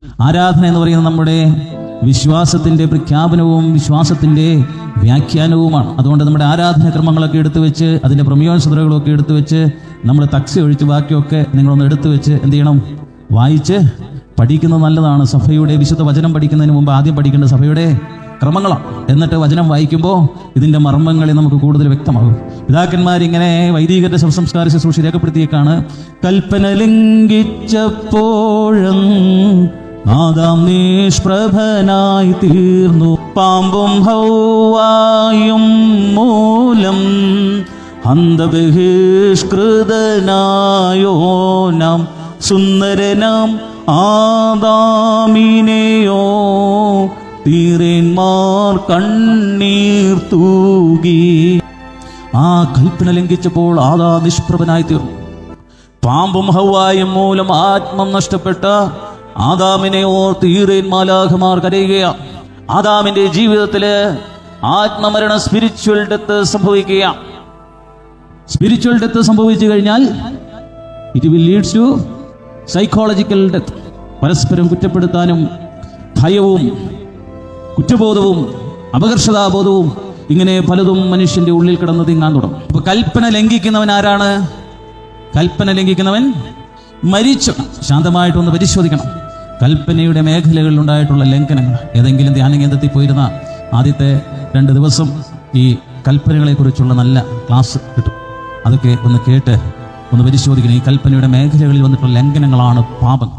ആരാധന എന്ന് പറയുന്നത് നമ്മുടെ വിശ്വാസത്തിൻ്റെ പ്രഖ്യാപനവും വിശ്വാസത്തിൻ്റെ വ്യാഖ്യാനവുമാണ്. അതുകൊണ്ട് നമ്മുടെ ആരാധന ക്രമങ്ങളൊക്കെ എടുത്തു വെച്ച് അതിൻ്റെ പ്രമേയോത്സവങ്ങളൊക്കെ എടുത്തു വെച്ച് നമ്മൾ തക്സി ഒഴിച്ച് ബാക്കിയൊക്കെ നിങ്ങളൊന്ന് എടുത്തു വെച്ച് എന്ത് ചെയ്യണം? വായിച്ച് പഠിക്കുന്നത് നല്ലതാണ്. സഭയുടെ വിശുദ്ധ വചനം പഠിക്കുന്നതിന് മുമ്പ് ആദ്യം പഠിക്കേണ്ട സഭയുടെ ക്രമങ്ങളാണ്. എന്നിട്ട് വചനം വായിക്കുമ്പോൾ ഇതിൻ്റെ മർമ്മങ്ങളെ നമുക്ക് കൂടുതൽ വ്യക്തമാകും. പിതാക്കന്മാരിങ്ങനെ വൈദികരുടെ ശവസംസ്കാര ശുശ്രൂഷ രേഖപ്പെടുത്തിയേക്കാണ്. കൽപ്പന ലംഘിച്ചപ്പോഴും ആദാം നിഷ്പ്രഭനായി തീർന്നു, പാമ്പും ഹൗവായും മൂലം അന്ധബഹിഷ്കൃതനായോനാം സുന്ദരനാം ആദാമിനെയോ തീരന്മാർ കണ്ണീർ തൂകി. ആ കൽപ്പന ലംഘിച്ചപ്പോൾ ആദാം നിഷ്പ്രഭനായി തീർന്നു. പാമ്പും ഹൗവായും മൂലം ആത്മം നഷ്ടപ്പെട്ട ആദാമിനെ തീരൻ മാലാഖമാർ കരയുകയാണ്. ആദാമിന്റെ ജീവിതത്തില് ആത്മമരണം, സ്പിരിച്വൽ ഡെത്ത് സംഭവിക്കുക. സ്പിരിച്വൽ ഡെത്ത് സംഭവിച്ചു കഴിഞ്ഞാൽ it will leads to psychological death. പരസ്പരം കുറ്റപ്പെടുത്താനും ഭയവും കുറ്റബോധവും അപകർഷതാബോധവും ഇങ്ങനെ പലതും മനുഷ്യന്റെ ഉള്ളിൽ കിടന്ന് തിങ്ങാൻ തുടങ്ങും. അപ്പൊ കൽപ്പന ലംഘിക്കുന്നവൻ ആരാണ്? കൽപ്പന ലംഘിക്കുന്നവൻ മരിച്ചു. ശാന്തമായിട്ടൊന്ന് പരിശോധിക്കണം കൽപ്പനയുടെ മേഖലകളിൽ ഉണ്ടായിട്ടുള്ള ലംഘനങ്ങൾ. ഏതെങ്കിലും ധ്യാനകേന്ദ്രത്തിൽ പോയിരുന്ന ആദ്യത്തെ 2 ദിവസം ഈ കൽപ്പനകളെ കുറിച്ചുള്ള നല്ല ക്ലാസ് കിട്ടും. അതൊക്കെ ഒന്ന് കേട്ട് ഒന്ന് പരിശോധിക്കണം. ഈ കൽപ്പനയുടെ മേഖലകളിൽ വന്നിട്ടുള്ള ലംഘനങ്ങളാണ് പാപം.